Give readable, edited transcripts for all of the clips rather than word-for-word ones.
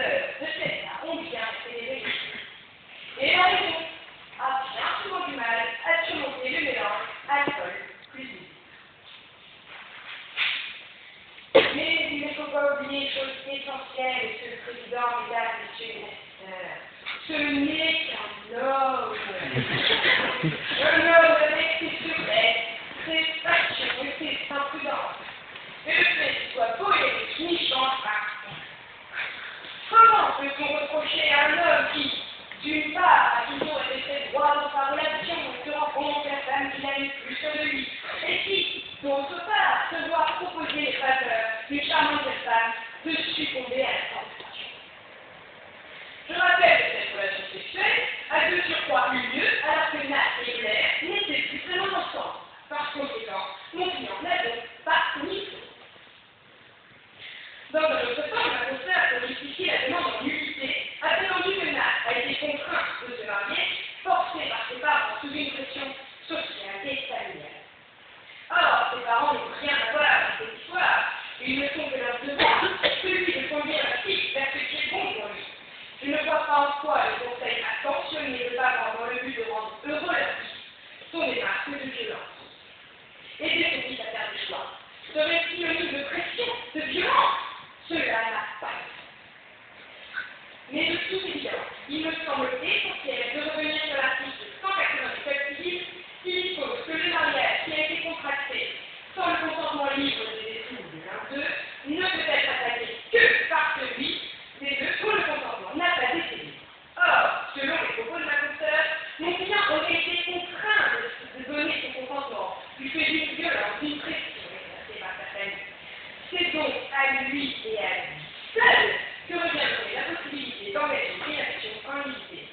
l'heure de celle-là ont bien été les vérités. Et la raison a bien souvent du mal à surmonter le mélange alcool plus vite. Mais il ne faut pas oublier une chose essentielle, Monsieur le Président, Mesdames, Messieurs les Assesseurs. Ce n'est qu'un homme. Un homme avec ses faiblesses, ses passions et ses imprudences. Et le fait qu'il soit poétique n'y change pas. Comment peut-on reprocher à un homme qui, d'une part, a toujours été fait droit dans sa relation, se rend compte que la femme qu'il aime plus que de lui, et qui, d'autre part, se voit proposer les faveurs d'une charmante femme de succomber à la tentation? Je rappelle que cette relation sexuelle a de surcroît eu lieu alors que Nat et Blair n'étaient plus vraiment ensemble. Par conséquent, mon client n'a donc pas commis. Dans un autre temps, la consoeur, pour justifier la demande en nullité, a prétendu que Nat a été contrainte de se marier, forcée par ses parents sous une pression sociale et familiale. Or, ses parents n'ont rien à voir avec cette histoire. Ils ne sont que leur devoir, celui de conduire la fille vers ce qui est bon pour lui. Je ne vois pas en quoi le conseil attentionné de parents dans le but de rendre heureux leur fils sont des marques de violence. Aider son fils à faire des choix serait synonyme de pression, de violence. Cela n'a pas de sens. Mais de toute évidence, il me semble essentiel de revenir sur l'article 180 du Code civil qui dispose que le mariage qui a été contracté sans le consentement libre des époux de l'un d'eux ne peut être attaqué que par celui des deux où le consentement n'a pas été libre. Or, selon les propos de ma consoeur, mon client aurait été contraint de donner son consentement du fait d'une violence, d'une pression exercée par sa famille. C'est donc à lui et à lui seul que reviendrait la possibilité d'engager une action en unité.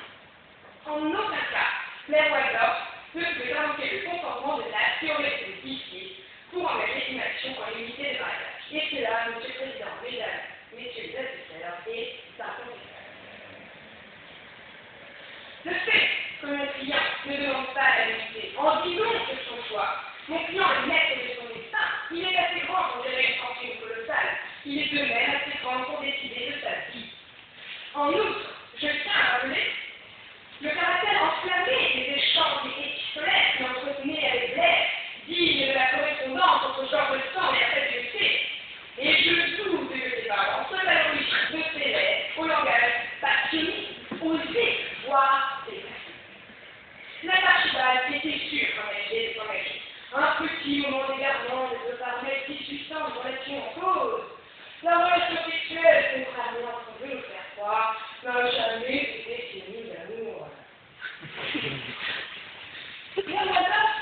En aucun cas, Blair Waldorf ne peut invoquer le consentement de Nat qui aurait été justifié pour engager une action en unité de mariage. Et cela, Monsieur le Président, Mesdames, Messieurs les Assesseurs, est incontestable. Le fait que mon client ne demande pas la unité en dit long sur son choix. Mon client est maître de son destin. Il est assez grand pour gérer une fortune colossale. Il est de même assez grand pour décider de sa vie. En outre, je tiens à rappeler le caractère enflammé des échanges épistolaires qu'il entretenait avec Blair, digne de la correspondance entre George Sand et la fête du thé. Et je doute que ses parents se valorisent de ses lettres au langage passionné, osé, voire dépassé. L'anarchibald était sûr qu'engager de s'engager. Un petit moment d'égarement ne peut pas remettre qui suspend une relation en cause. La relation sexuelle, contrairement à ce qu'on veut nous faire croire, n'a jamais été synonyme d'amour. Bien Waldorf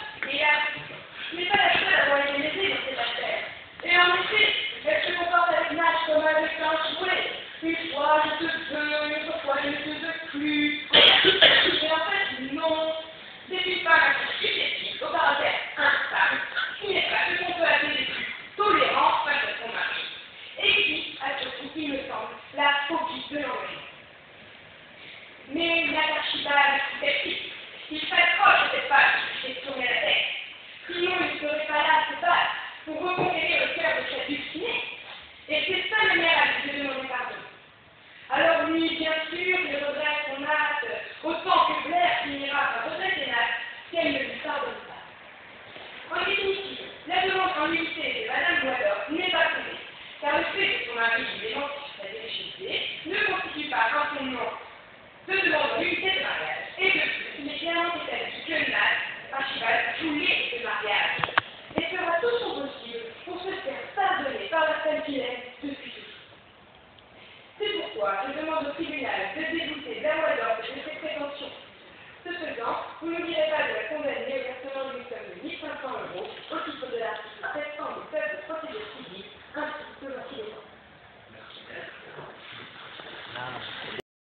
n'est pas la seule à avoir été laissée dans cette affaire. Et en effet, elle se comporte avec Nat comme avec un jouet. Une fois je te veux, une autre fois je ne te veux plus. Et en fait, non. C'est une femme susceptible au caractère instable, qui n'est pas ce qu'on peut appeler les plus tolérants face à son mari, et qui a surtout, il me semble, la phobie de l'engagement. Mais l'anarchibald est sceptique. Il s'accroche à cette femme qui lui fait tourner la tête. Sinon, il ne serait pas là à se battre pour reconquérir le cœur de sa dulcinée. Et c'est sa manière à lui de demander pardon. Alors oui, bien sûr, il regrette son acte, autant que Blair finira par regretter Nat si elle ne lui pardonne pas. En définitive, la demande en unité de Madame Waldorf n'est pas fondée, car le fait que son mari lui démentit sa virginité ne constitue pas un fondement de demande en unité de mariage. Et de plus, il est clairement établi que Nat, Archibald, voulait ce mariage et fera tout son possible pour se faire pardonner par la femme qu'il aime depuis toujours. C'est pourquoi je demande au tribunal de débouter Blair Waldorf de ses prétentions. Ce faisant, vous ne direz pas de la condamner au versement d'une somme de 1 500 €,